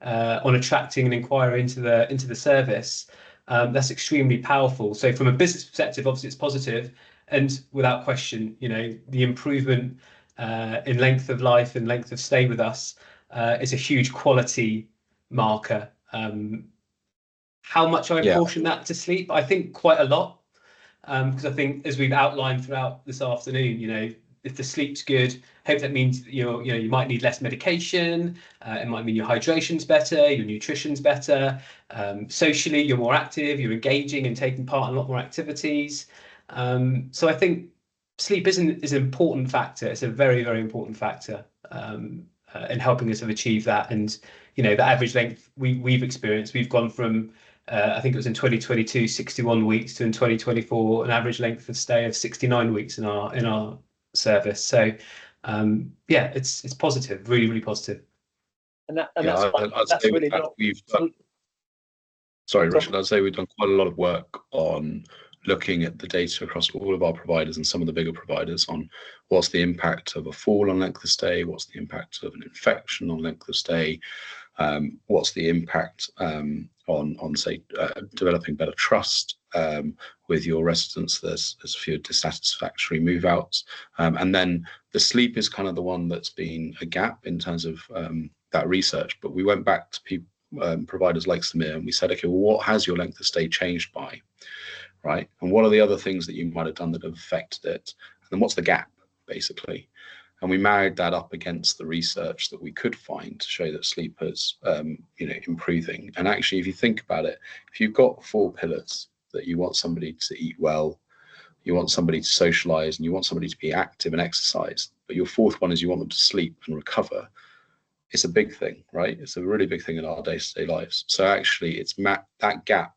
attracting an inquiry into the service, that's extremely powerful. So from a business perspective, obviously it's positive, and without question, the improvement in length of life and length of stay with us is a huge quality marker. How much I apportion that to sleep? I think quite a lot. Because I think, as we've outlined throughout this afternoon, if the sleep's good, hope that means you might need less medication. It might mean your hydration's better, your nutrition's better. Socially, you're more active, you're engaging and taking part in a lot more activities. So I think sleep is an important factor. It's a very, very important factor in helping us achieve that. And the average length we've experienced, we've gone from I think it was in 2022, 61 weeks, to in 2024, an average length of stay of 69 weeks in our service. So, it's positive, really, really positive. That's really not. Sorry, Richard. I'd say we've done quite a lot of work on looking at the data across all of our providers and some of the bigger providers on what's the impact of a fall on length of stay, what's the impact of an infection on length of stay, what's the impact on say developing better trust with your residents. There's a few dissatisfactory move outs, and then the sleep is kind of the one that's been a gap in terms of that research. But we went back to people, providers like Samir, and we said, okay, well, what has your length of stay changed by, right? And what are the other things that you might have done that have affected it? And then what's the gap, basically? And we married that up against the research that we could find to show that sleep is, improving. And actually, if you think about it, if you've got 4 pillars, that you want somebody to eat well, you want somebody to socialize, and you want somebody to be active and exercise, but your 4th one is you want them to sleep and recover, it's a big thing, right? It's a really big thing in our day-to-day lives. So actually, it's that gap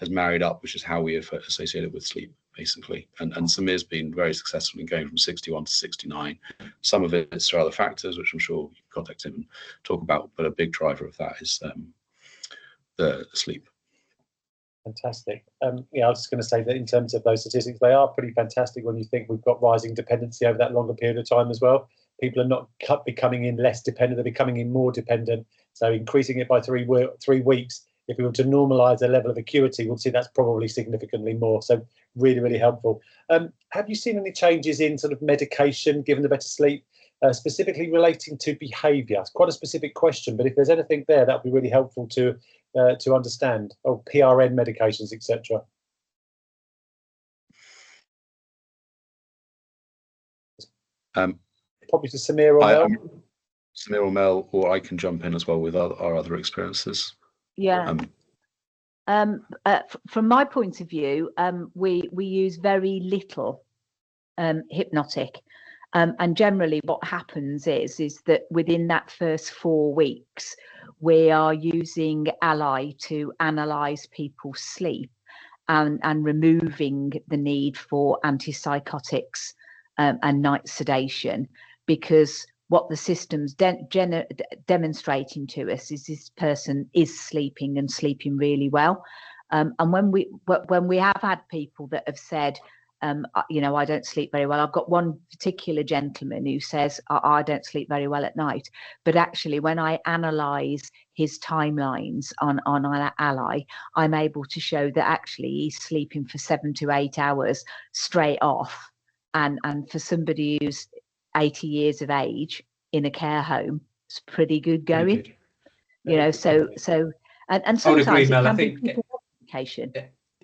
has married up, which is how we associate it with sleep, basically. And Samir's been very successful in going from 61 to 69. Some of it is through other factors, which I'm sure you can contact him and talk about, but a big driver of that is the sleep. Fantastic. I was just going to say that in terms of those statistics, they are pretty fantastic when you think we've got rising dependency over that longer period of time as well. People are not becoming in less dependent, they're becoming in more dependent. So increasing it by 3 weeks, if we were to normalise the level of acuity, we'll see that's probably significantly more. So really, really helpful. Have you seen any changes in sort of medication given the better sleep, specifically relating to behaviour? It's quite a specific question, but if there's anything there, that would be really helpful to understand. Or PRN medications, etc. Probably to Samir or Mel. Samir or Mel, or I can jump in as well with our other experiences. Yeah. From my point of view, we use very little hypnotic, and generally what happens is that within that first 4 weeks, we are using Ally to analyse people's sleep and removing the need for antipsychotics and night sedation, because what the system's demonstrating to us is this person is sleeping and sleeping really well. And when we have had people that have said, I don't sleep very well. I've got one particular gentleman who says, I don't sleep very well at night. But actually, when I analyse his timelines on Ally, I'm able to show that actually he's sleeping for 7 to 8 hours straight off. And for somebody who's 80 years of age, in a care home is pretty good Pretty going. good. You know, so and I would sometimes agree, it Mel. I can be think people education.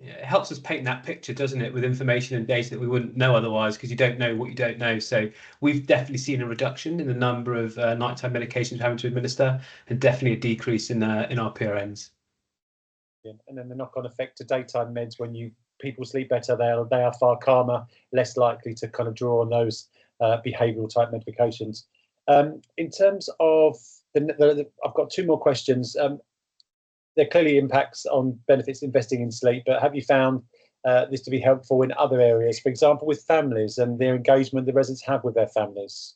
yeah, it helps us paint that picture, doesn't it, with information and data that we wouldn't know otherwise, because you don't know what you don't know. So we've definitely seen a reduction in the number of nighttime medications we're having to administer, and definitely a decrease in our PRNs. Yeah. And then the knock-on effect to daytime meds, when people sleep better, they are far calmer, less likely to kind of draw on those behavioural type medications. In terms of I've got two more questions. There are clearly impacts on benefits investing in sleep, but have you found this to be helpful in other areas, for example, with families and their engagement the residents have with their families?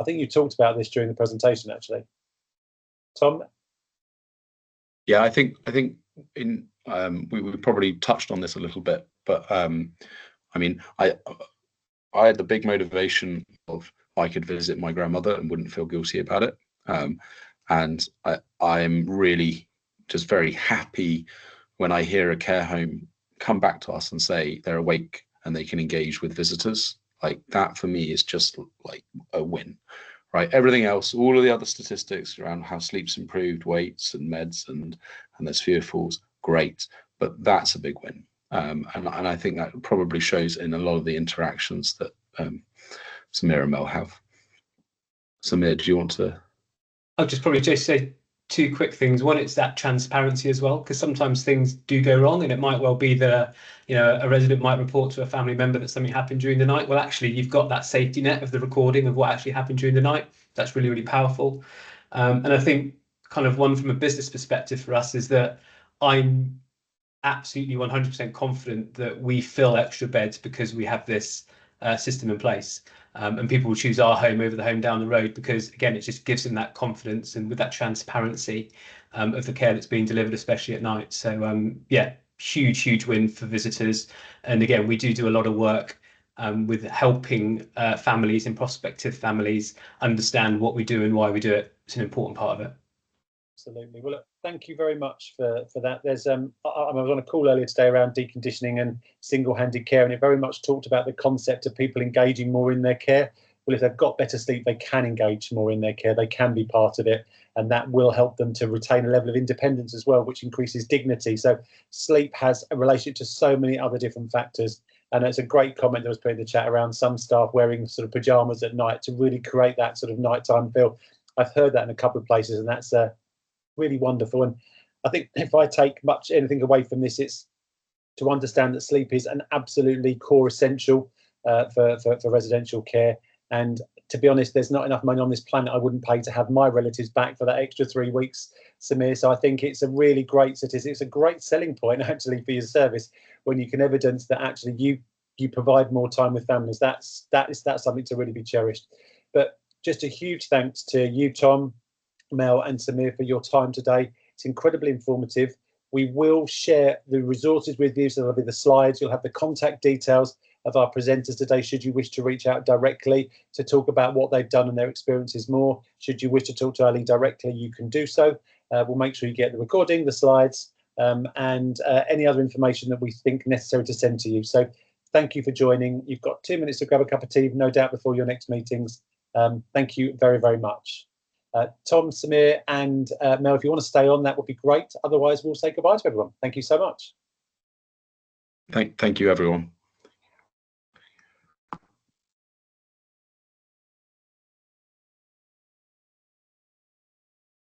I think you talked about this during the presentation, actually. Tom? Yeah, I think in we probably touched on this a little bit, but I mean, I had the big motivation of I could visit my grandmother and wouldn't feel guilty about it, and I'm really just very happy when I hear a care home come back to us and say they're awake and they can engage with visitors. Like that for me is just like a win, right? Everything else, all of the other statistics around how sleep's improved, weights and meds and there's fewer falls, great, but that's a big win. And I think that probably shows in a lot of the interactions that Samir and Mel have. Samir, do you want to? I'll just probably just say two quick things. One, it's that transparency as well, because sometimes things do go wrong, and it might well be that a resident might report to a family member that something happened during the night. Well, actually, you've got that safety net of the recording of what actually happened during the night. That's really, really powerful. And I think kind of one from a business perspective for us is that I'm absolutely 100% confident that we fill extra beds because we have this system in place. And people will choose our home over the home down the road because, again, it just gives them that confidence and with that transparency of the care that's being delivered, especially at night. So, yeah, huge win for visitors. And again, we do a lot of work with helping families and prospective families understand what we do and why we do it. It's an important part of it. Absolutely. Well, look, thank you very much for that. There's I was on a call earlier today around deconditioning and single-handed care, and it very much talked about the concept of people engaging more in their care. Well, if they've got better sleep, they can engage more in their care. They can be part of it, and that will help them to retain a level of independence as well, which increases dignity. So sleep has a relationship to so many other different factors. And it's a great comment that was put in the chat around some staff wearing sort of pajamas at night to really create that sort of nighttime feel. I've heard that in a couple of places, and that's really wonderful. And I think if I take anything away from this, it's to understand that sleep is an absolutely core essential for residential care. And to be honest, there's not enough money on this planet I wouldn't pay to have my relatives back for that extra 3 weeks, Samir. So I think it's a really great statistic. It's a great selling point actually for your service when you can evidence that actually you provide more time with families. That's something to really be cherished. But just a huge thanks to you, Tom, Mel and Samir, for your time today. It's incredibly informative. We will share the resources with you, so there'll be the slides. You'll have the contact details of our presenters today should you wish to reach out directly to talk about what they've done and their experiences more. Should you wish to talk to Ali directly, you can do so. We'll make sure you get the recording, the slides, and any other information that we think necessary to send to you. So thank you for joining. You've got 2 minutes to grab a cup of tea, no doubt, before your next meetings. Thank you very, very much. Tom, Samir and Mel, if you want to stay on, that would be great. Otherwise, we'll say goodbye to everyone. Thank you so much. Thank you, everyone.